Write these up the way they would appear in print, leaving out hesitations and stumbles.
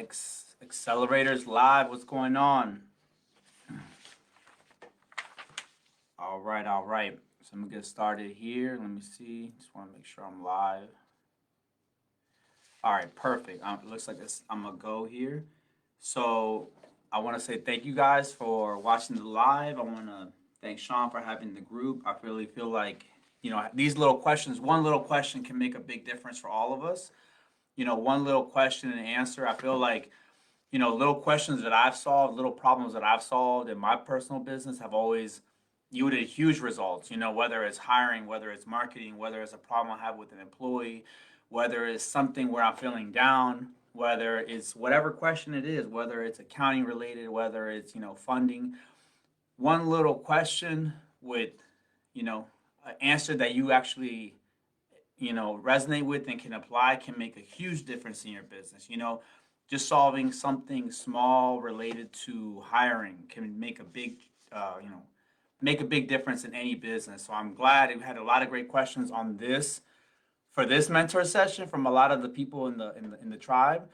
Accelerators live. What's going on? All right, all right. So I'm gonna get started here. Let me see. Just want to make sure I'm live. All right, perfect. It looks like this. I'm gonna go here. So I want to say thank you guys for watching the live. I want to thank Sean for having the group. I really feel like these little questions. One little question can make a big difference for all of us. One little question and answer. I feel like little questions that I've solved, little problems that I've solved in my personal business have always yielded huge results. Whether it's hiring, whether it's marketing, whether it's a problem I have with an employee, whether it's something where I'm feeling down, whether it's whatever question it is, whether it's accounting related, whether it's, funding. One little question with, an answer that you actually, resonate with and can apply can make a huge difference in your business. Just solving something small related to hiring can make a big, make a big difference in any business. So I'm glad we had a lot of great questions on this for this mentor session from a lot of the people in the tribe.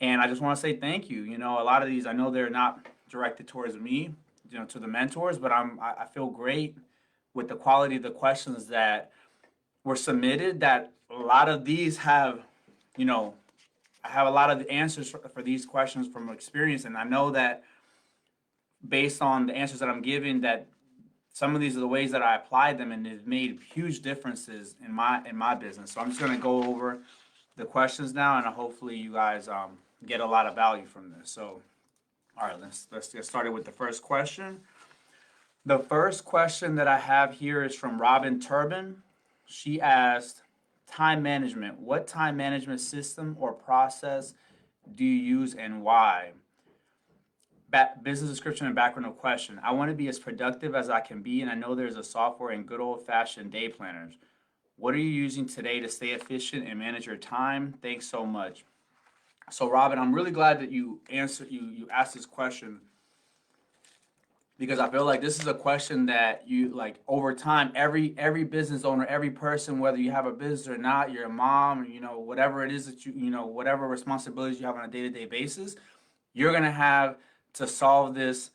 And I just want to say thank you. A lot of these, I know they're not directed towards me, to the mentors, but I feel great with the quality of the questions that were submitted. That a lot of these have, I have a lot of the answers for these questions from experience, and I know that based on the answers that I'm giving, that some of these are the ways that I applied them, and it's made huge differences in my business. So I'm just going to go over the questions now, and hopefully you guys get a lot of value from this. So, all right, let's get started with the first question. The first question that I have here is from Robin Turbin. She asked, time management. What time management system or process do you use and why? Business description and background of question. I want to be as productive as I can be, and I know there's a software and good old-fashioned day planners. What are you using today to stay efficient and manage your time? Thanks so much. So, Robin, I'm really glad that you asked this question, because I feel like this is a question that over time, every business owner, every person, whether you have a business or not, you're a mom, whatever it is that whatever responsibilities you have on a day-to-day basis, you're going to have to solve this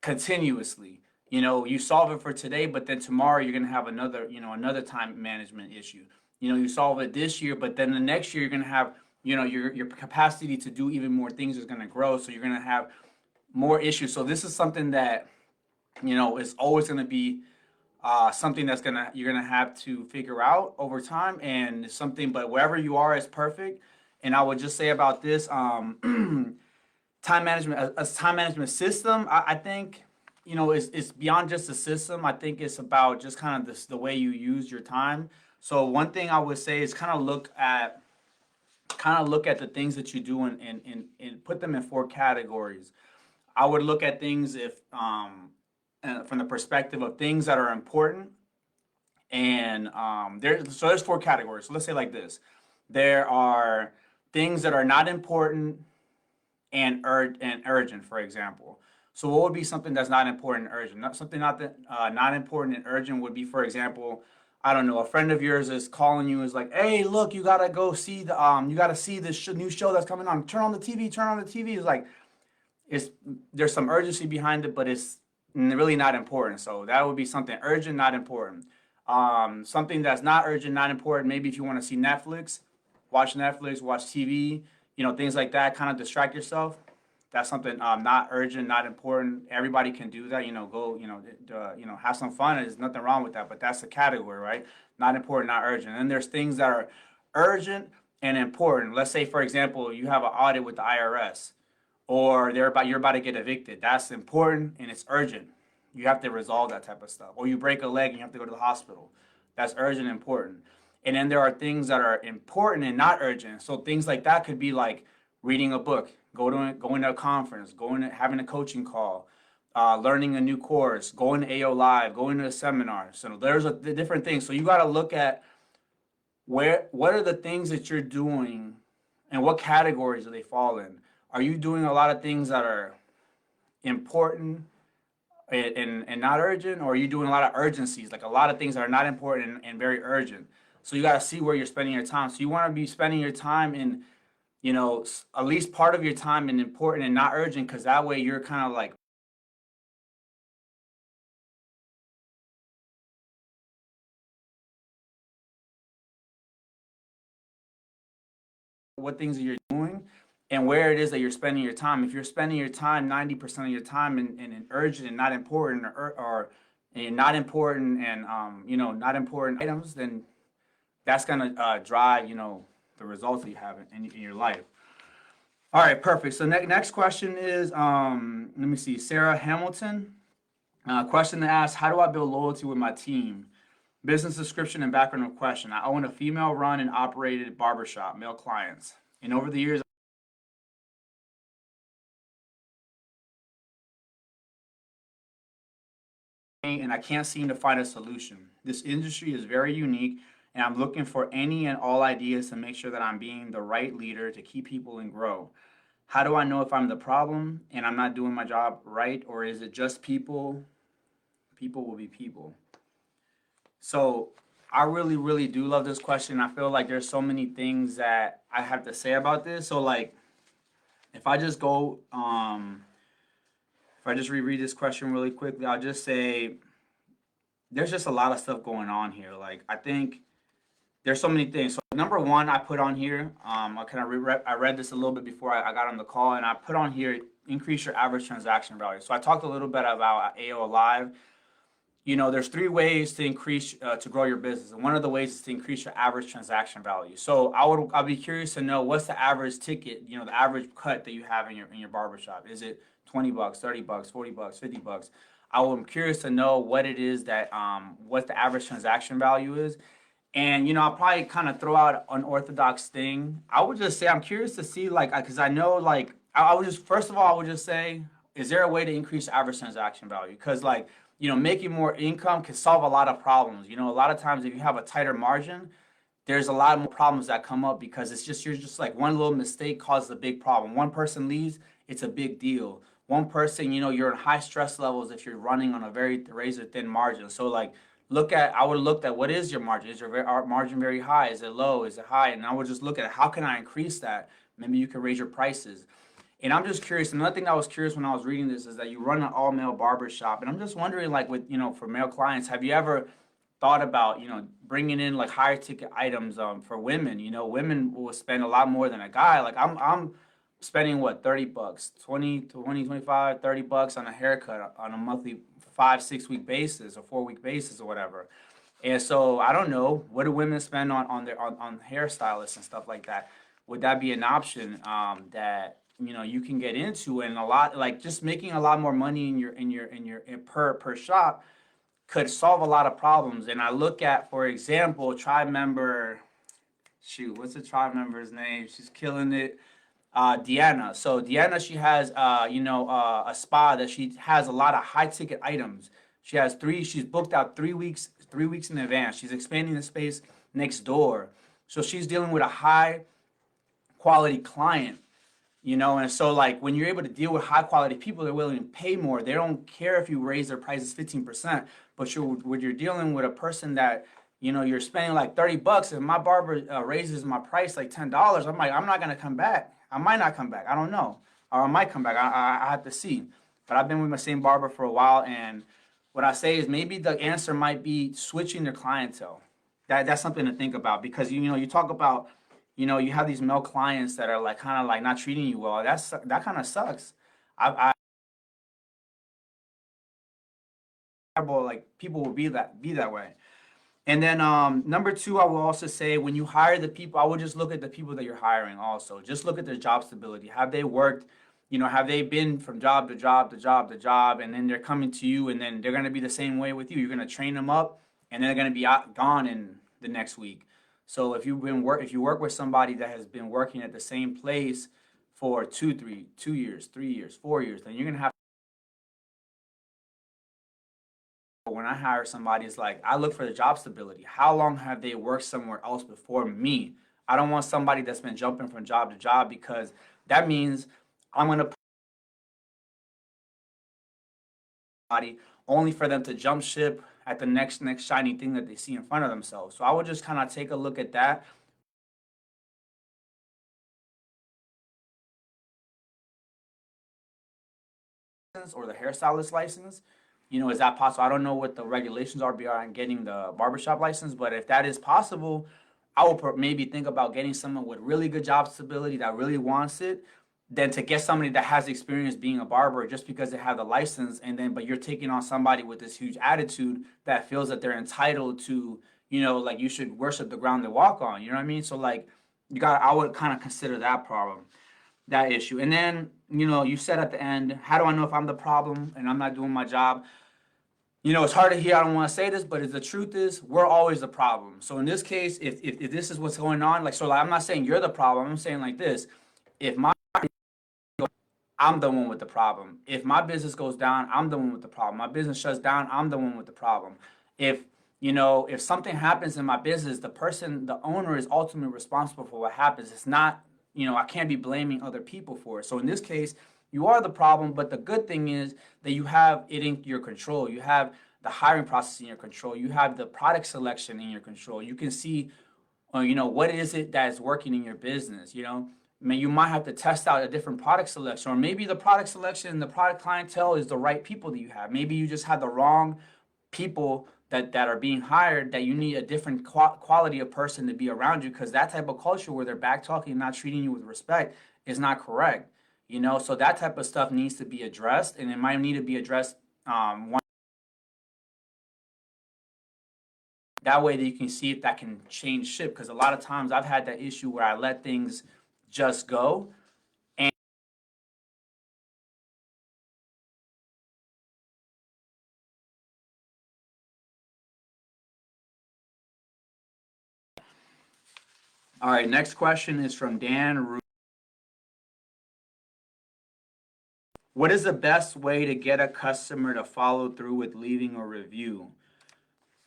continuously. You solve it for today, but then tomorrow you're going to have another time management issue. You solve it this year, but then the next year you're going to have, your capacity to do even more things is going to grow. So you're going to have more issues. So this is something that, is always going to be something you're going to have to figure out over time, and it's something, but wherever you are is perfect. And I would just say about this, time management system, I think, it's beyond just a system. I think it's about just kind of the way you use your time. So one thing I would say is kind of look at the things that you do and put them in 4 categories. I would look at things from the perspective of things that are important, and there's 4 categories. So let's say like this: there are things that are not important and urgent, for example. So what would be something that's not important and urgent? Not important and urgent would be, for example, I don't know, a friend of yours is calling you, is like, hey, look, you gotta go see you gotta see this new show that's coming on. Turn on the TV. It's like, there's some urgency behind it, but it's really not important. So that would be something urgent, not important. Something that's not urgent, not important. Maybe if you want to see Netflix, watch TV. Things like that. Kind of distract yourself. That's something not urgent, not important. Everybody can do that. Go. Have some fun. There's nothing wrong with that. But that's the category, right? Not important, not urgent. And there's things that are urgent and important. Let's say, for example, you have an audit with the IRS, or you're about to get evicted. That's important and it's urgent. You have to resolve that type of stuff. Or you break a leg and you have to go to the hospital. That's urgent and important. And then there are things that are important and not urgent. So things like that could be like reading a book, going to a conference, having a coaching call, learning a new course, going to AO Live, going to a seminar. So there's the different things. So you got to look at what are the things that you're doing and what categories do they fall in. Are you doing a lot of things that are important and not urgent, or are you doing a lot of urgencies, like a lot of things that are not important and very urgent? So you got to see where you're spending your time. So you want to be spending your time in at least part of your time and important and not urgent, because that way you're kind of like what things that you're doing and where it is that you're spending your time. If you're spending your time 90% of your time in urgent and not important or and not important and not important items, then that's gonna drive the results that you have in your life. All right, perfect. So next question is let me see, Sarah Hamilton. Question to ask: how do I build loyalty with my team? Business description and background of question. I own a female run and operated barbershop, male clients. And over the years, and I can't seem to find a solution. This industry is very unique, and I'm looking for any and all ideas to make sure that I'm being the right leader to keep people and grow. How do I know if I'm the problem and I'm not doing my job right, or is it just people? People will be people. So I really, really do love this question. I feel like there's so many things that I have to say about this. So like, if I just go, if I just reread this question really quickly, I'll just say there's just a lot of stuff going on here. Like, I think there's so many things. So number one, I put on here, I read this a little bit before I got on the call, and I put on here, increase your average transaction value. So I talked a little bit about AO Live. There's three ways to increase to grow your business, and one of the ways is to increase your average transaction value. So I'll be curious to know what's the average ticket, the average cut that you have in your barbershop. Is it $20, $30, $40, $50? I'm curious to know what it is that what the average transaction value is. And I'll probably kind of throw out an unorthodox thing. I would just say I'm curious to see, like, because I know, like, I would just first of all I would just say, is there a way to increase average transaction value? Because like making more income can solve a lot of problems. A lot of times if you have a tighter margin, there's a lot more problems that come up because you're just like one little mistake causes a big problem. One person leaves, it's a big deal. One person, you're in high stress levels if you're running on a very razor thin margin. So like I would look at what is your margin? Is your margin very high? Is it low? Is it high? And I would just look at how can I increase that? Maybe you can raise your prices. And I'm just curious. Another thing I was curious when I was reading this is that you run an all male barber shop, and I'm just wondering, like, with for male clients, have you ever thought about bringing in like higher ticket items for women? Women will spend a lot more than a guy. Like I'm spending what, $30, 20, 25, $30 on a haircut on a monthly 5, 6 week basis or 4 week basis or whatever. And so I don't know, what do women spend on hairstylists and stuff like that? Would that be an option that you can get into? And a lot, like, just making a lot more money per shop could solve a lot of problems. And I look at, for example, tribe member, shoot, what's the tribe member's name? She's killing it. Deanna. So Deanna, she has a spa that she has a lot of high ticket items. She's booked out 3 weeks in advance. She's expanding the space next door. So she's dealing with a high quality client. And so like when you're able to deal with high quality people, they're willing to pay more. They don't care if you raise their prices 15%, but when you're dealing with a person that you're spending like $30. If my barber raises my price like $10, I'm like, I'm not gonna come back. I might not come back. I don't know, or I might come back. I have to see. But I've been with my same barber for a while, and what I say is maybe the answer might be switching their clientele. That's something to think about, because you talk about you have these male clients that are like kind of like not treating you well. That kind of sucks. Like people will be that way. And then number two, I will also say when you hire the people, I would just look at the people that you're hiring also. Just look at their job stability. Have they worked, have they been from job to job to job to job, and then they're coming to you, and then they're going to be the same way with you. You're going to train them up, and they're going to be gone in the next week. So if if you work with somebody that has been working at the same place for 2 years, 3 years, 4 years, then you're going to have. When I hire somebody, it's like I look for the job stability. How long have they worked somewhere else before me? I don't want somebody that's been jumping from job to job, because that means I'm gonna put somebody only for them to jump ship at the next shiny thing that they see in front of themselves. So I would just kind of take a look at that. or the hairstylist license. Is that possible? I don't know what the regulations are beyond getting the barbershop license, but if that is possible, I will maybe think about getting someone with really good job stability that really wants it, than to get somebody that has experience being a barber just because they have the license, and then but you're taking on somebody with this huge attitude that feels that they're entitled to, like you should worship the ground they walk on. You know what I mean? So like I would kind of consider that problem, that issue. And then, you said at the end, how do I know if I'm the problem and I'm not doing my job? It's hard to hear. I don't want to say this, but the truth is, we're always the problem. So in this case, if this is what's going on, like I'm not saying you're the problem. I'm saying like this: if I'm the one with the problem. If my business goes down, I'm the one with the problem. My business shuts down, I'm the one with the problem. If if something happens in my business, the owner is ultimately responsible for what happens. It's not, I can't be blaming other people for it. So in this case, you are the problem, but the good thing is that you have it in your control. You have the hiring process in your control. You have the product selection in your control. You can see, what is it that is working in your business, you might have to test out a different product selection, or maybe the product selection and the product clientele is the right people that you have. Maybe you just have the wrong people that are being hired, that you need a different quality of person to be around you, because that type of culture where they're back talking and not treating you with respect is not correct. So that type of stuff needs to be addressed, and it might need to be addressed that way that you can see if that can change ship, because a lot of times I've had that issue where I let things just go. All right, next question is from Dan. What is the best way to get a customer to follow through with leaving a review?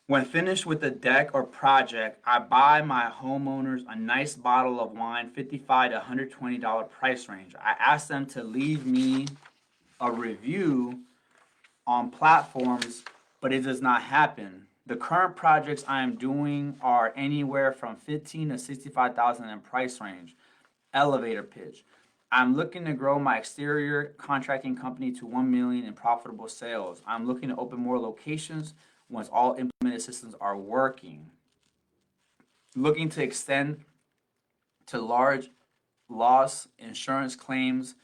When finished with a deck or project, I buy my homeowners a nice bottle of wine, $55 to $120 price range. I ask them to leave me a review on platforms, but it does not happen. The current projects I am doing are anywhere from 15 to 65,000 in price range. Elevator pitch: I'm looking to grow my exterior contracting company to 1 million in profitable sales. I'm looking to open more locations once all implemented systems are working. Looking to extend to large loss insurance claims,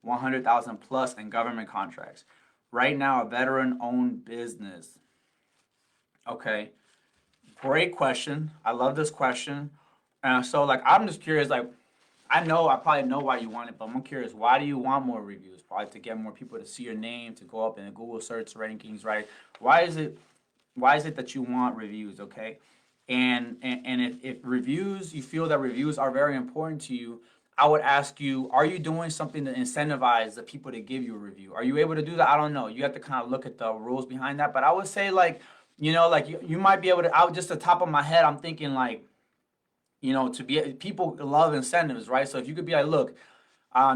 100,000 plus, and government contracts. Right now, a veteran-owned business. Okay, great question. I love this question. So, I'm just curious. I probably know why you want it, but I'm curious. Why do you want more reviews? Probably to get more people to see your name, to go up in the Google search rankings, right? Why is it? Why is it that you want reviews? Okay, and if reviews, you feel that reviews are very important to you, I would ask you, are you doing something to incentivize the people to give you a review? Are you able to do that? I don't know. You have to kind of look at the rules behind that. But I would say, you might be able to, out just the top of my head, I'm thinking to be, people love incentives, right? So if you could be like, look,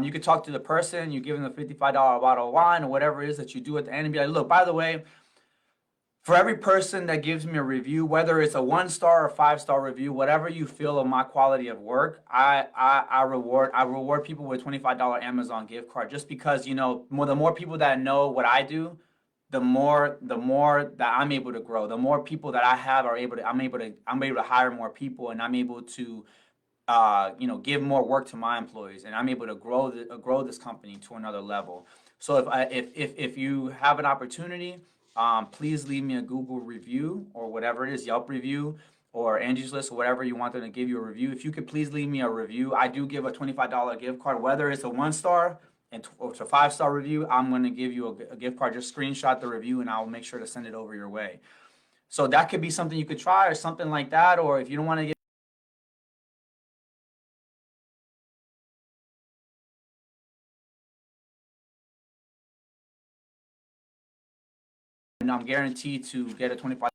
you could talk to the person, you give them a $55 bottle of wine or whatever it is that you do at the end, and be like, look, by the way, for every person that gives me a review, whether it's a 1-star or 5-star review, whatever you feel of my quality of work, I reward people with $25 Amazon gift card, just because the more people that know what I do, the more that I'm able to grow. The more people that I have I'm able to hire more people, and I'm able to give more work to my employees, and I'm able to grow this company to another level. So if you have an opportunity, please leave me a Google review or whatever it is, Yelp review or Angie's List or whatever you want them to give you a review. If you could please leave me a review, I do give a $25 gift card, whether it's a 1-star or it's a 5-star review. I'm going to give you a gift card. Just screenshot the review and I'll make sure to send it over your way. So that could be something you could try, or something like that. Or if you don't want to get, I'm guaranteed to get a 25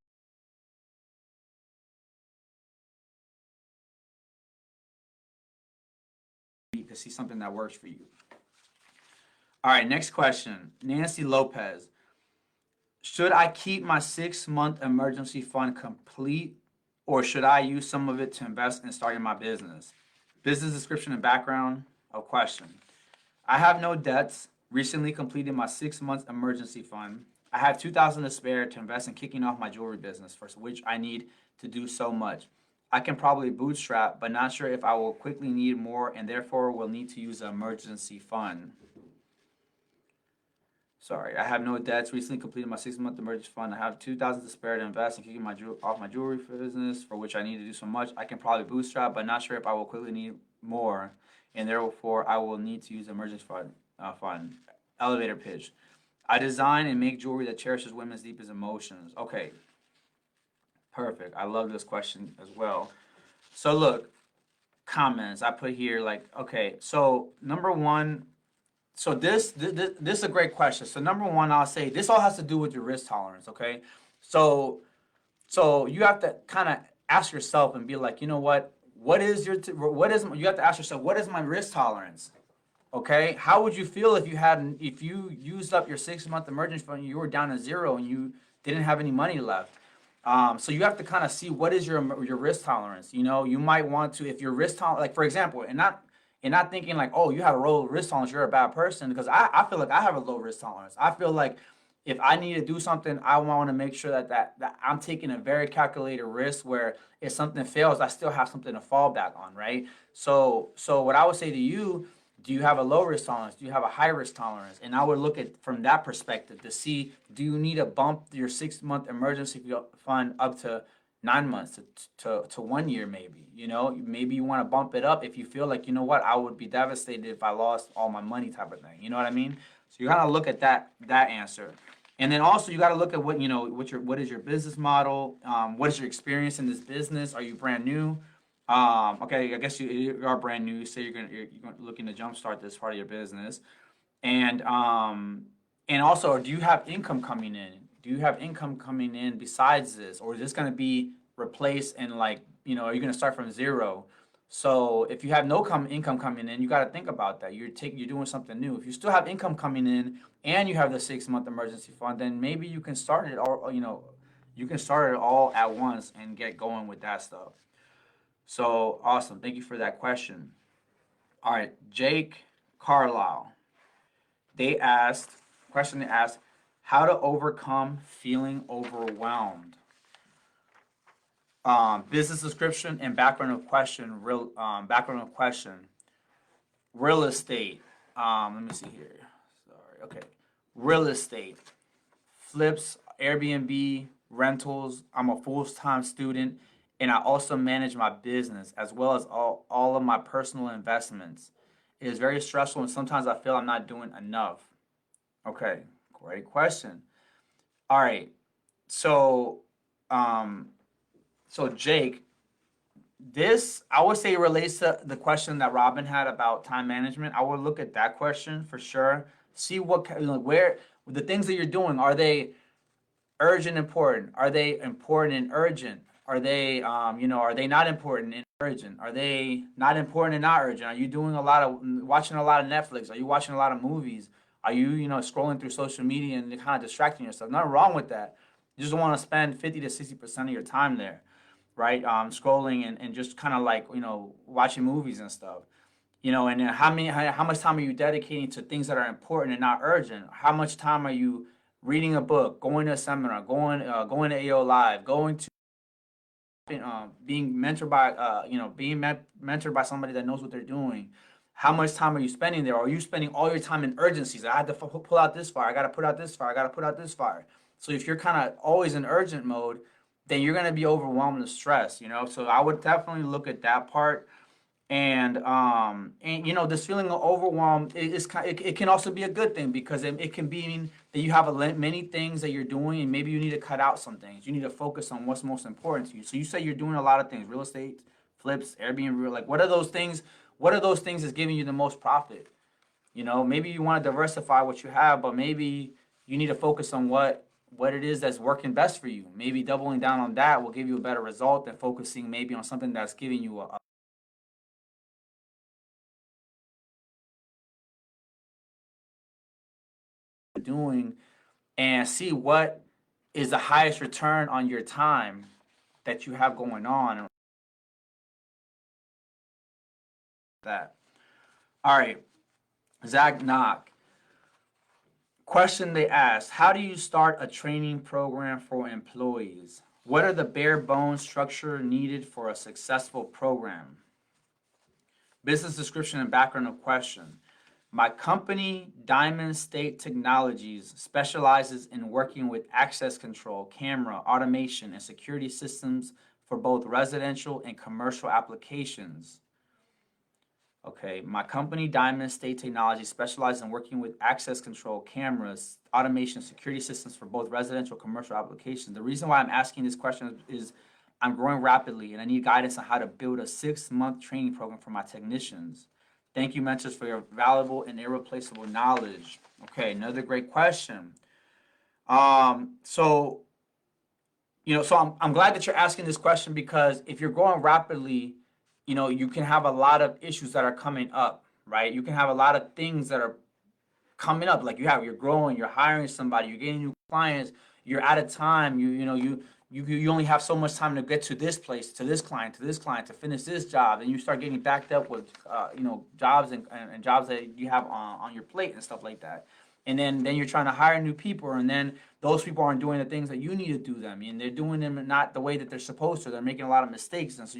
to see something that works for you. All right, next question. Nancy Lopez. Should I keep my 6-month emergency fund complete, or should I use some of it to invest in starting my business? Business description and background of question. I have no debts. Recently completed my 6 month emergency fund. I have 2,000 to spare to invest in kicking off my jewelry business, for which I need to do so much. I can probably bootstrap, but not sure if I will quickly need more and therefore will need to use an emergency fund. Sorry, I have no debts. Recently completed my 6 month emergency fund. I have 2,000 to spare to invest in kicking off my jewelry business, for which I need to do so much. I can probably bootstrap, but not sure if I will quickly need more, and therefore I will need to use emergency fund. Elevator pitch. I design and make jewelry that cherishes women's deepest emotions. Okay, perfect. I love this question as well. So look, comments I put here like, okay, so number one, so this is a great question. So number one, I'll say this all has to do with your risk tolerance. Okay, so you have to kind of ask yourself and be like, you know what is you have to ask yourself, what is my risk tolerance? Okay, how would you feel if you used up your 6 month emergency fund, you were down to zero and you didn't have any money left? So you have to kind of see what is your risk tolerance. You know, you might want to, if your risk tolerance, like for example, and not thinking like, oh, you have a low risk tolerance, you're a bad person, because I feel like I have a low risk tolerance. I feel like if I need to do something, I want to make sure that I'm taking a very calculated risk where if something fails, I still have something to fall back on, right? So what I would say to you, do you have a low risk tolerance? Do you have a high risk tolerance? And I would look at from that perspective to see, do you need to bump your 6 month emergency fund up to 9 months to 1 year maybe? You know, maybe you want to bump it up if you feel like, you know what, I would be devastated if I lost all my money type of thing. You know what I mean? So you gotta look at that answer. And then also you got to look at what is your business model? What is your experience in this business? Are you brand new? Okay, I guess you are brand new. You say you're looking to jumpstart this part of your business, and also, do you have income coming in? Do you have income coming in besides this, or is this going to be replaced and like are you going to start from zero? So if you have no income coming in, you got to think about that. You're doing something new. If you still have income coming in and you have the 6 month emergency fund, then maybe you can start it all. You can start it all at once and get going with that stuff. So awesome. Thank you for that question. All right, Jake Carlisle. They asked, how to overcome feeling overwhelmed. Business description and background of question. Real estate. Let me see here. Sorry. Okay. Real estate. Flips, Airbnb, rentals. I'm a full-time student, and I also manage my business as well as all of my personal investments. It is very stressful, and sometimes I feel I'm not doing enough. Okay, great question. All right, so um, Jake, this I would say relates to the question that Robin had about time management. I would look at that question for sure. See where the things that you're doing, are they urgent important? Are they important and urgent? Are they not important and urgent? Are they not important and not urgent? Are you doing watching a lot of Netflix? Are you watching a lot of movies? Are scrolling through social media and kind of distracting yourself? Nothing wrong with that. You just don't want to spend 50 to 60% of your time there, right? Scrolling and just kind of like, watching movies and stuff. And then how much time are you dedicating to things that are important and not urgent? How much time are you reading a book, going to a seminar, going to AO Live, going to being mentored by mentored by somebody that knows what they're doing? How much time are you spending there? Or are you spending all your time in urgencies? I had to pull out this fire. I got to put out this fire. I got to put out this fire. So if you're kind of always in urgent mode, then you're going to be overwhelmed with stress. So I would definitely look at that part. And this feeling of overwhelm it can also be a good thing, because it can mean that you have many things that you're doing, and maybe you need to cut out some things. You need to focus on what's most important to you. So you say you're doing a lot of things: real estate, flips, Airbnb. Like, what are those things? What are those things that's giving you the most profit? Maybe you want to diversify what you have, but maybe you need to focus on what it is that's working best for you. Maybe doubling down on that will give you a better result than focusing maybe on something that's giving you a doing, and see what is the highest return on your time that you have going on. And that. All right, Zach Knock. Question they asked: how do you start a training program for employees? What are the bare bones structure needed for a successful program? Business description and background of question. My company, Diamond State Technologies, specializes in working with access control, camera, automation, and security systems for both residential and commercial applications. Okay, my company, Diamond State Technology, specializes in working with access control, cameras, automation, security systems for both residential and commercial applications. The reason why I'm asking this question is I'm growing rapidly and I need guidance on how to build a 6-month training program for my technicians. Thank you, mentors, for your valuable and irreplaceable knowledge. Okay, another great question. So I'm glad that you're asking this question, because if you're growing rapidly, you can have a lot of issues that are coming up, right? You can have a lot of things that are coming up. Like you're growing, you're hiring somebody, you're getting new clients, you're out of time. You only have so much time to get to this place, to this client, to finish this job, and you start getting backed up with jobs and jobs that you have on your plate and stuff like that. And then you're trying to hire new people, and then those people aren't doing the things that you need to do them, and they're doing them not the way that they're supposed to. They're making a lot of mistakes, and so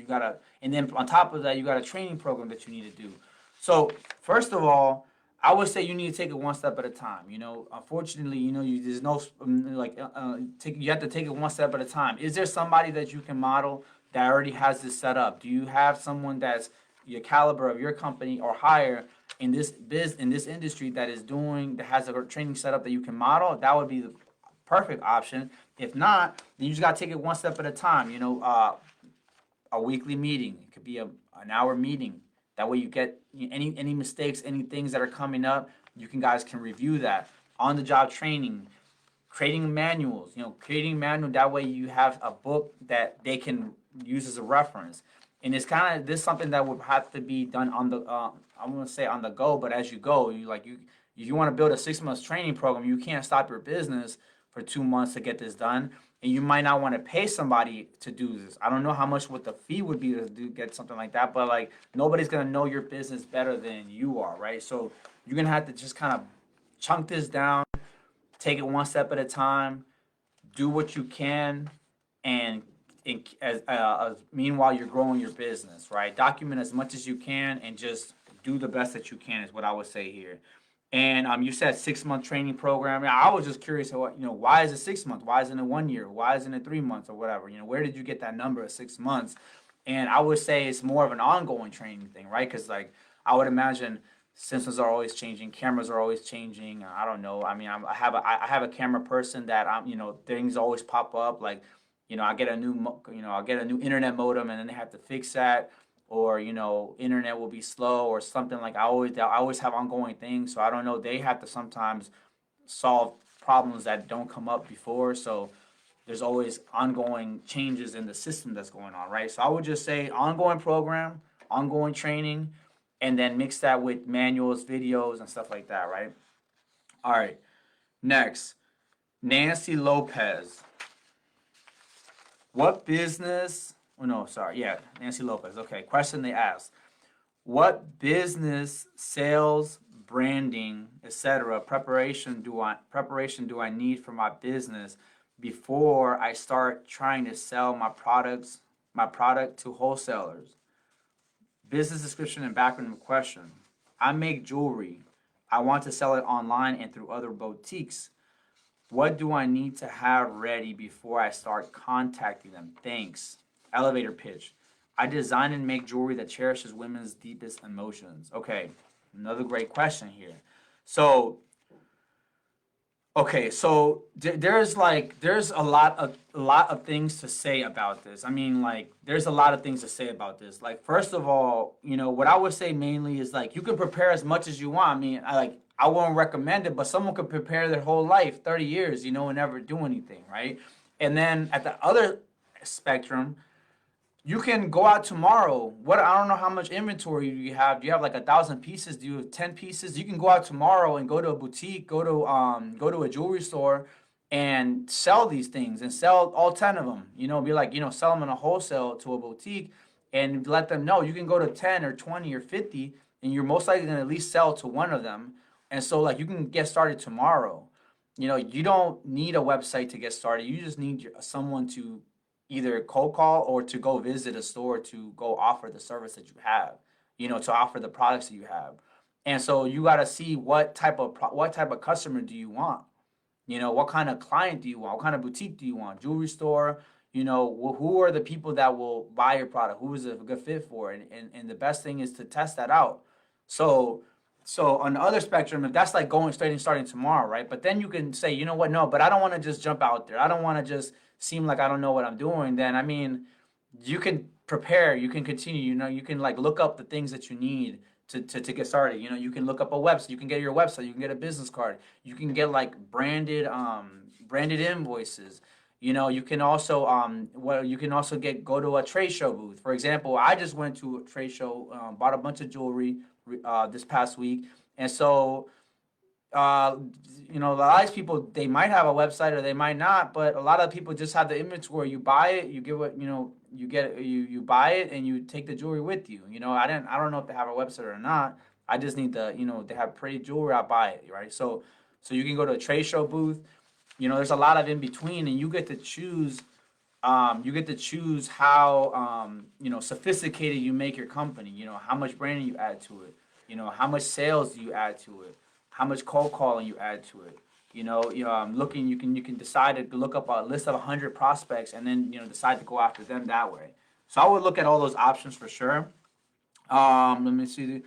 and then on top of that, you got a training program that you need to do. So first of all, I would say you need to take it one step at a time. Unfortunately, there's no you have to take it one step at a time. Is there somebody that you can model that already has this set up? Do you have someone that's your caliber of your company or higher in this industry that has a training setup that you can model? That would be the perfect option. If not, then you just gotta take it one step at a time. A weekly meeting. It could be an hour meeting. That way you get any mistakes, any things that are coming up, guys can review that. On the job training, creating manuals, that way you have a book that they can use as a reference. And it's kind of this something that would have to be done on the I'm gonna say on the go, but as you go, if you want to build a 6 months training program, you can't stop your business for 2 months to get this done. And you might not want to pay somebody to do this. I don't know what the fee would be to get something like that, but nobody's gonna know your business better than you are, right? So you're gonna have to just kind of chunk this down, take it one step at a time, do what you can, and meanwhile you're growing your business, right? Document as much as you can and just do the best that you can is what I would say here. And you said 6-month training program. I was just curious, why is it 6 months? Why isn't it 1 year? Why isn't it 3 months or whatever? Where did you get that number of 6 months? And I would say it's more of an ongoing training thing, right? Because I would imagine systems are always changing, cameras are always changing. I don't know. I mean, I have a camera person that things always pop up. I get a new internet modem and then they have to fix that. Or internet will be slow or something. I always have ongoing things, so I don't know, they have to sometimes solve problems that don't come up before, so there's always ongoing changes in the system that's going on, right? So I would just say ongoing program, ongoing training, and then mix that with manuals, videos, and stuff like that, right? All right, next, Nancy Lopez. What business... Oh, no, sorry. Yeah, Nancy Lopez. Okay, question they asked. What business, sales, branding, etc. preparation do I need for my business before I start trying to sell my product to wholesalers? Business description and background of question. I make jewelry. I want to sell it online and through other boutiques. What do I need to have ready before I start contacting them? Thanks. Elevator pitch. I design and make jewelry that cherishes women's deepest emotions. Okay, another great question here. So there's a lot of things to say about this. I mean, there's a lot of things to say about this. First of all, what I would say mainly is you can prepare as much as you want. I mean, I won't recommend it, but someone could prepare their whole life, 30 years, and never do anything, right? And then at the other spectrum, you can go out tomorrow. I don't know how much inventory you have. Do you have 1,000 pieces? Do you have 10 pieces? You can go out tomorrow and go to a boutique, go to a jewelry store, and sell these things and sell all 10 of them. Sell them in a wholesale to a boutique and let them know you can go to 10 or 20 or 50, and you're most likely going to at least sell to one of them. And so you can get started tomorrow. you don't need a website to get started. You just need someone to either cold call or to go visit a store to go offer the service that you have, to offer the products that you have. And so you got to see what type of customer do you want? What kind of client do you want? What kind of boutique do you want? Jewelry store? Who are the people that will buy your product? Who is a good fit for it? And the best thing is to test that out. So on the other spectrum, if that's like going straight and starting tomorrow, right? But then you can say, you know what? No, but I don't want to just jump out there. I don't want to just seem like I don't know what I'm doing. Then I mean, you can prepare. You can continue. You can like look up the things that you need to get started. You can look up a website. You can get your website. You can get a business card. You can get like branded invoices. You can also you can also go to a trade show booth. For example, I just went to a trade show, bought a bunch of jewelry this past week, and so uh, a lot of people, they might have a website or they might not, but a lot of people just have the inventory. You buy it, you give it, you get it, you buy it, and you take the jewelry with you. I don't know if they have a website or not. I just need they have pretty jewelry. I buy it, right? So you can go to a trade show booth. There's a lot of in between, and you get to choose. You get to choose how sophisticated you make your company. How much branding you add to it. How much sales do you add to it? How much cold calling you add to it? Looking, you can decide to look up a list of 100 prospects and then decide to go after them that way. So I would look at all those options for sure. Let me see.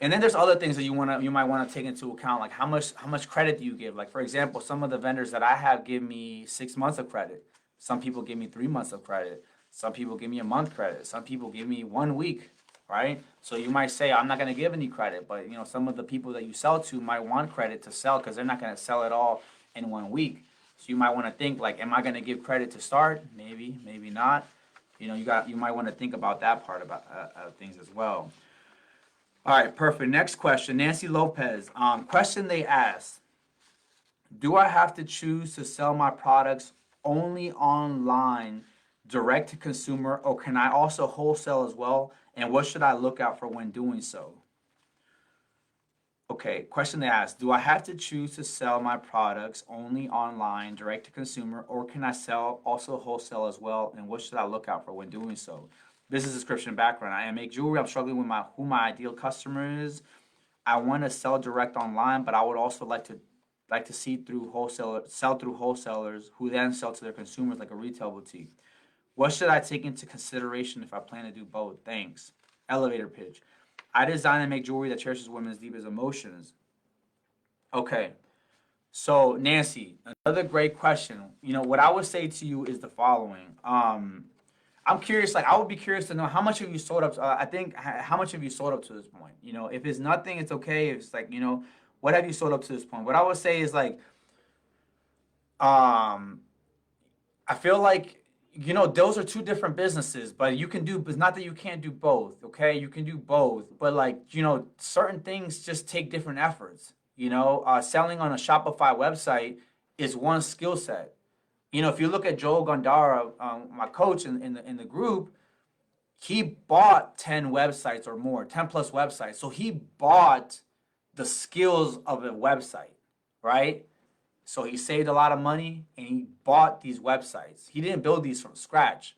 And then there's other things that you might want to take into account, like how much credit do you give? Like for example, some of the vendors that I have give me 6 months of credit. Some people give me 3 months of credit. Some people give me a month credit. Some people give me 1 week, right? So you might say I'm not going to give any credit, but some of the people that you sell to might want credit to sell because they're not going to sell it all in 1 week. So you might want to think like, am I going to give credit to start? Maybe, maybe not. You might want to think about that part about things as well. All right, perfect. Next question, Nancy Lopez. Question they asked: do I have to choose to sell my products only online, direct to consumer, or can I also wholesale as well? And what should I look out for when doing so? Okay, question they asked: do I have to choose to sell my products only online, direct to consumer, or can I sell also wholesale as well? And what should I look out for when doing so? Business description background: I make jewelry. I'm struggling with who my ideal customer is. I want to sell direct online, but I would also like to sell through wholesalers who then sell to their consumers like a retail boutique. What should I take into consideration if I plan to do both? Thanks. Elevator pitch: I design and make jewelry that cherishes women's deepest emotions. Okay, so Nancy, another great question. What I would say to you is the following. I'm curious. Like, I would be curious to know how much have you sold up. I think how much have you sold up to this point? If it's nothing, it's okay. If it's like, what have you sold up to this point? What I would say is like, um, I feel like those are two different businesses, but you can do. But it's not that you can't do both. Okay, you can do both, but like certain things just take different efforts. Selling on a Shopify website is one skill set. If you look at Joel Gondara, my coach in the group, he bought 10 websites or more, 10 plus websites. So he bought the skills of a website, right? So he saved a lot of money and he bought these websites. He didn't build these from scratch.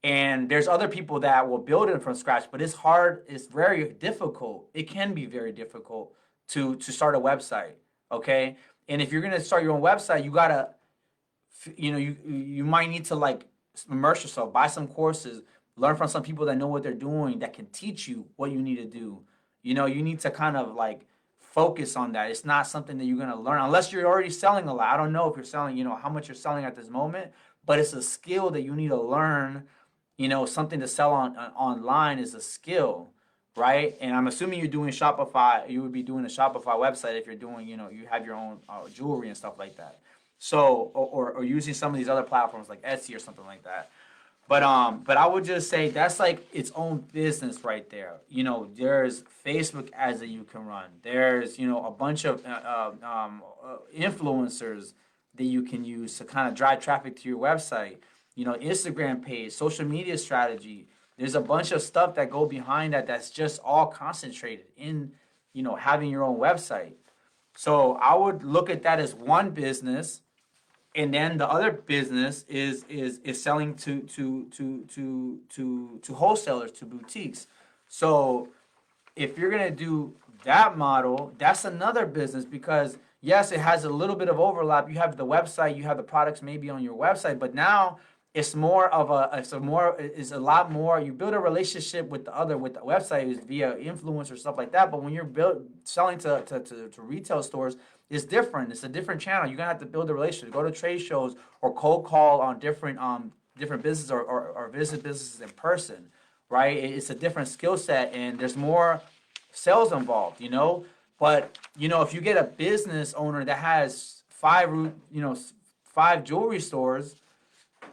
And there's other people that will build it from scratch, but it's hard. It's very difficult. It can be very difficult to start a website, okay? And if you're gonna start your own website, you gotta you might need to like immerse yourself, buy some courses, learn from some people that know what they're doing, that can teach you what you need to do. You need to kind of like focus on that. It's not something that you're going to learn unless you're already selling a lot. I don't know if you're selling, how much you're selling at this moment, but it's a skill that you need to learn. Something to sell online is a skill, right? And I'm assuming you're doing Shopify. You would be doing a Shopify website if you're doing, you have your own jewelry and stuff like that. So, or using some of these other platforms like Etsy or something like that. But I would just say that's like its own business right there. There's Facebook ads that you can run. There's a bunch of influencers that you can use to kind of drive traffic to your website. Instagram page, social media strategy. There's a bunch of stuff that go behind that. That's just all concentrated in having your own website. So I would look at that as one business, and then the other business is selling to wholesalers, to boutiques. So if you're gonna do that model, that's another business because yes, it has a little bit of overlap. You have the website, you have the products maybe on your website, but now it's a lot more. You build a relationship with the website is via influence or stuff like that. But when you're selling to retail stores, it's different. It's a different channel. You're gonna have to build a relationship, go to trade shows or cold call on different businesses or visit businesses in person, right? It's a different skill set and there's more sales involved, But if you get a business owner that has five jewelry stores,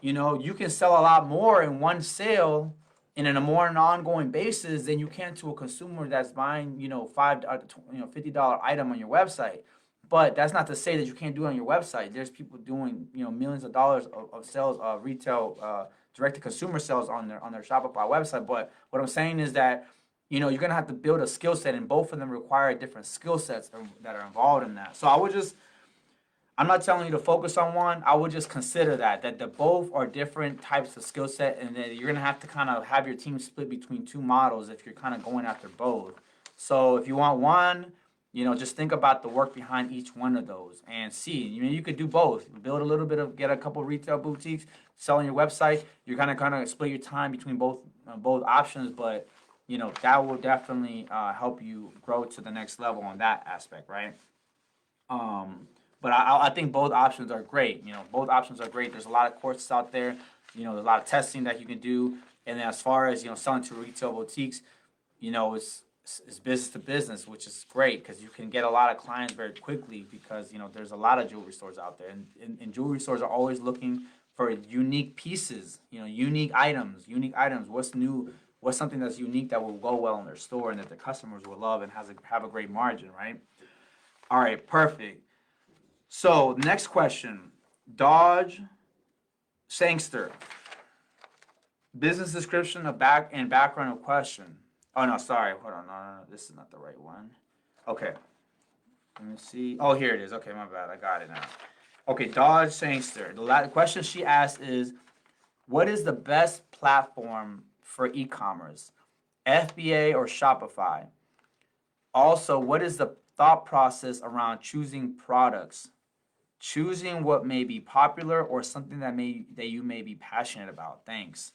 you can sell a lot more in one sale and in a more an ongoing basis than you can to a consumer that's buying, $50 item on your website. But that's not to say that you can't do it on your website. There's people doing, millions of dollars of sales, retail, direct to consumer sales on their Shopify website. But what I'm saying is that, you're gonna have to build a skill set, and both of them require different skill sets that are involved in that. So I'm not telling you to focus on one. I would just consider that the both are different types of skill set, and then you're gonna have to kind of have your team split between two models if you're kind of going after both. So if you want one, just think about the work behind each one of those and see. You could do both. Build a little bit get a couple retail boutiques, sell on your website. You're kind of split your time between both options, but that will definitely help you grow to the next level on that aspect, right? But I think both options are great. Both options are great. There's a lot of courses out there. There's a lot of testing that you can do. And then as far as selling to retail boutiques, it's business to business, which is great because you can get a lot of clients very quickly because there's a lot of jewelry stores out there, and jewelry stores are always looking for unique pieces, unique items. What's new? What's something that's unique that will go well in their store and that the customers will love and have a great margin, right? All right, perfect. So next question, Dodge Sangster. Business description of background of question. Oh no, sorry, hold on, no, this is not the right one. Okay, let me see. Oh, here it is. Okay, my bad, I got it now. Okay, Dodge Sangster. The question she asked is, what is the best platform for e-commerce, FBA or Shopify? Also, what is the thought process around choosing products? Choosing what may be popular or something that you may be passionate about. Thanks.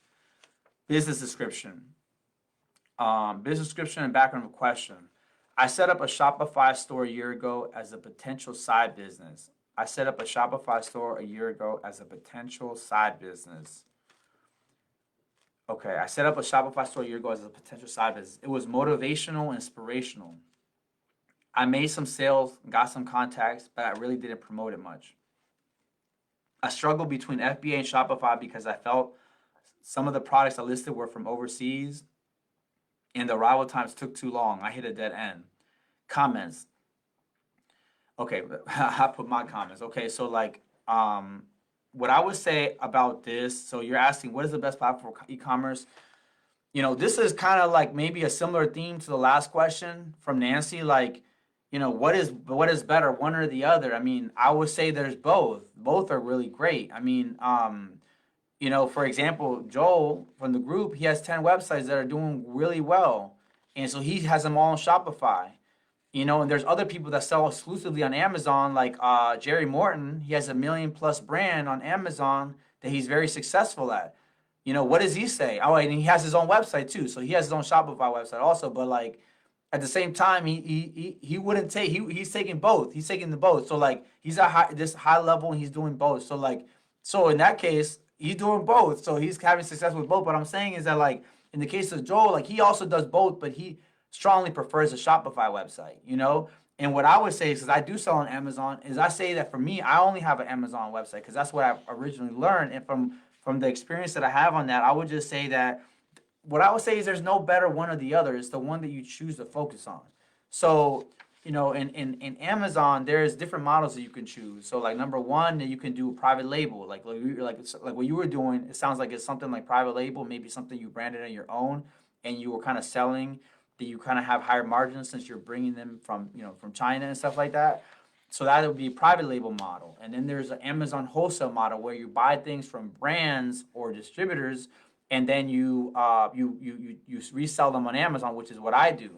Business description. Business description and background of question. I set up a Shopify store a year ago as a potential side business. Okay, I set up a Shopify store a year ago as a potential side business. It was motivational, inspirational. I made some sales, got some contacts, but I really didn't promote it much. I struggled between FBA and Shopify because I felt some of the products I listed were from overseas and the arrival times took too long. I hit a dead end. Comments. Okay, I put my comments. Okay, so what I would say about this, so you're asking what is the best platform for e-commerce? This is kind of like maybe a similar theme to the last question from Nancy, what is better, one or the other? I mean, I would say there's both. Both are really great. I mean, for example, Joel from the group, he has 10 websites that are doing really well. And so he has them all on Shopify. And there's other people that sell exclusively on Amazon, like Jerry Morton. He has a 1 million+ brand on Amazon that he's very successful at. What does he say? Oh, and he has his own website too. So he has his own Shopify website also. But at the same time, he wouldn't take. He's taking both. He's taking the both. So he's at this high level and he's doing both. So in that case, he's doing both. So he's having success with both. What I'm saying is that in the case of Joel, he also does both, but he strongly prefers a Shopify website. And what I would say is, because I do sell on Amazon, is I say that for me, I only have an Amazon website because that's what I originally learned. And from the experience that I have on that, I would just say that what I would say is there's no better one or the other. It's the one that you choose to focus on. So, in Amazon, there's different models that you can choose. So, number one, that you can do private label. Like what you were doing, it sounds like it's something like private label, maybe something you branded on your own, and you were kind of selling that you kind of have higher margins since you're bringing them from China and stuff like that. So that would be private label model. And then there's an Amazon wholesale model where you buy things from brands or distributors, and then you resell them on Amazon, which is what I do.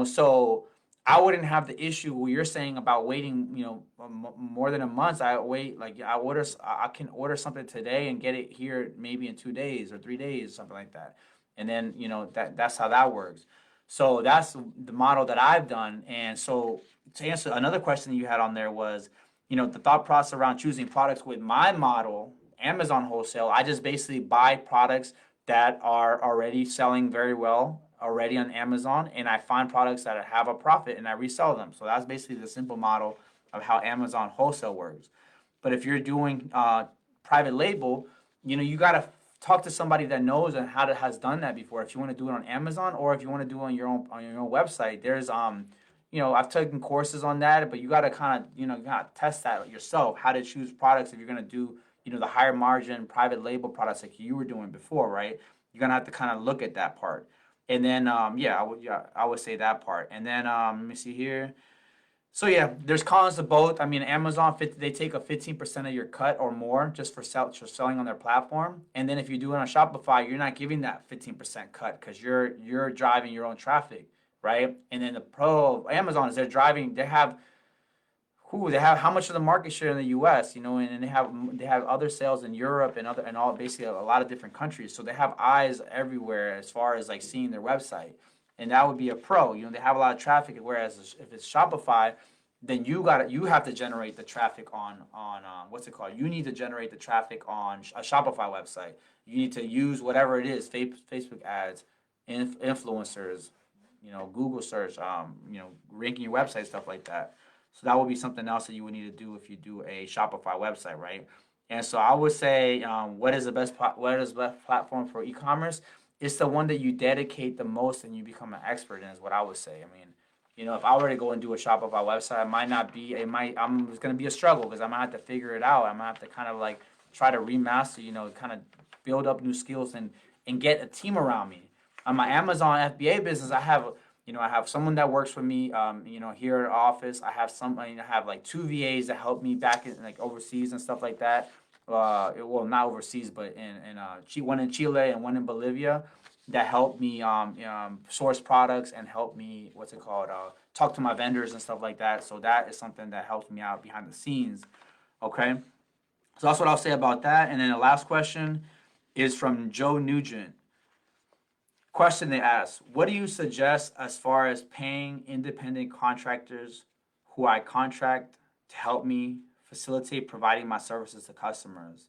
So I wouldn't have the issue where you're saying about waiting, more than a month. I wait, like I can order something today and get it here maybe in 2 days or 3 days, something like that. And then that's how that works. So that's the model that I've done. And so to answer another question that you had on there was, the thought process around choosing products with my model, Amazon wholesale. I just basically buy products that are already selling very well already on Amazon, and I find products that have a profit and I resell them. So that's basically the simple model of how Amazon wholesale works. But if you're doing private label, you got to talk to somebody that knows and has done that before. If you want to do it on Amazon or if you want to do it on your own website, there's I've taken courses on that, but you got to kind of you got to test that yourself, how to choose products if you're going to do the higher margin private label products like you were doing before, right? You're gonna have to kind of look at that part. And then I would say that part. And then let me see here. So yeah, there's cons to both. I mean, Amazon they take a 15% of your cut or more just for selling on their platform. And then if you do it on Shopify, you're not giving that 15% cut because you're driving your own traffic, right? And then the pro of Amazon is they have how much of the market share in the U.S. And they have other sales in Europe and all basically a lot of different countries. So they have eyes everywhere as far as like seeing their website, and that would be a pro. They have a lot of traffic. Whereas if it's Shopify, then you have to generate the traffic on what's it called? You need to generate the traffic on a Shopify website. You need to use whatever it is, Facebook ads, influencers, Google search, ranking your website, stuff like that. So that would be something else that you would need to do if you do a Shopify website, right? And so I would say, what is the best platform for e-commerce? It's the one that you dedicate the most and you become an expert in, is what I would say. I mean, if I were to go and do a Shopify website, it's going to be a struggle because I'm going to have to figure it out. I'm going to have to kind of like try to remaster, kind of build up new skills and get a team around me. On my Amazon FBA business, I have someone that works for me, here at office. I have like 2 VAs that help me back in like overseas and stuff like that. Well, not overseas, but one in Chile and one in Bolivia that help me source products and help me talk to my vendors and stuff like that. So that is something that helps me out behind the scenes. Okay, so that's what I'll say about that. And then the last question is from Joe Nugent. Question they ask: what do you suggest as far as paying independent contractors who I contract to help me facilitate providing my services to customers?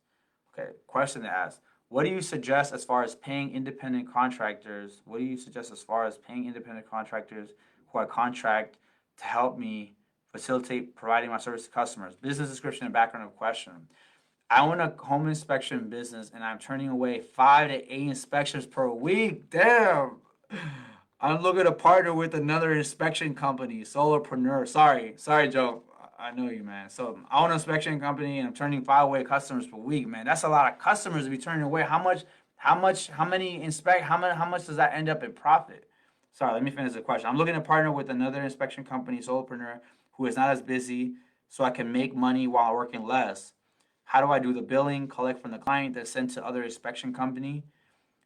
Okay, question they ask: what do you suggest as far as paying independent contractors? What do you suggest as far as paying independent contractors who I contract to help me facilitate providing my service to customers? Business description and background of question. I own a home inspection business and I'm turning away 5 to 8 inspections per week. Damn. I'm looking to partner with another inspection company, solopreneur. Sorry, Joe. I know you, man. So I own an inspection company and I'm turning 5 away customers per week, man. That's a lot of customers to be turning away. How much does that end up in profit? Sorry, let me finish the question. I'm looking to partner with another inspection company, solopreneur, who is not as busy so I can make money while working less. How do I do the billing, collect from the client, that's sent to other inspection company,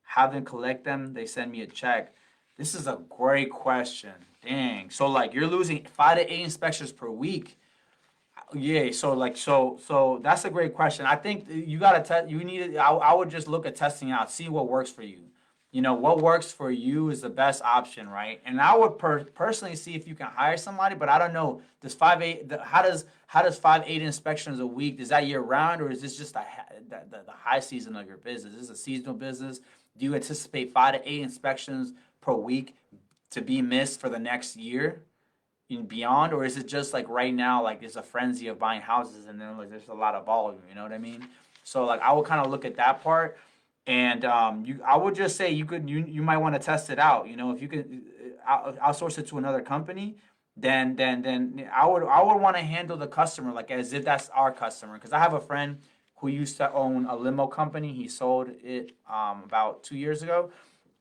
have them collect them, they send me a check? This is a great question. Dang. So like you're losing 5 to 8 inspections per week. Yeah, so that's a great question. I think you gotta test. I would just look at testing out, see what works for you. What works for you is the best option, right? And I would personally see if you can hire somebody, but I don't know. Does 5 8? How does 5 8 inspections a week? Is that year round, or is this just the high season of your business? Is this a seasonal business? Do you anticipate 5 to 8 inspections per week to be missed for the next year and beyond, or is it just like right now, like there's a frenzy of buying houses and then like there's a lot of volume? You know what I mean? So like I would kind of look at that part. And I would just say you might want to test it out. If you could outsource it to another company, then I would want to handle the customer like as if that's our customer. Because I have a friend who used to own a limo company. He sold it about 2 years ago,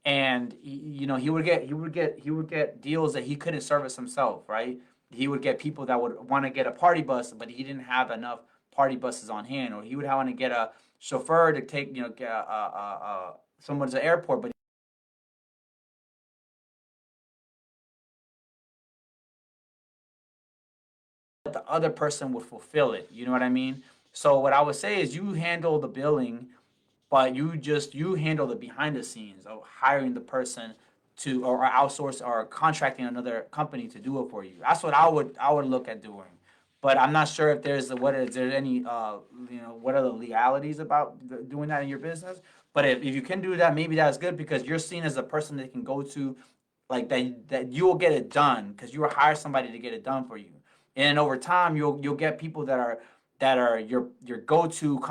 and he would get deals that he couldn't service himself, right? he would get people that would want to get a party bus, but he didn't have enough party buses on hand, or he would want to get a chauffeur to take, get someone to the airport, but the other person would fulfill it. You know what I mean? So what I would say is you handle the billing, but you handle the behind the scenes of hiring the person to, or outsource or contracting another company to do it for you. That's what I would look at doing. But I'm not sure if what is there any what are the legalities about doing that in your business. But if you can do that, maybe that's good because you're seen as a person that can go to, like that you will get it done because you will hire somebody to get it done for you. And over time, you'll get people that are your go-to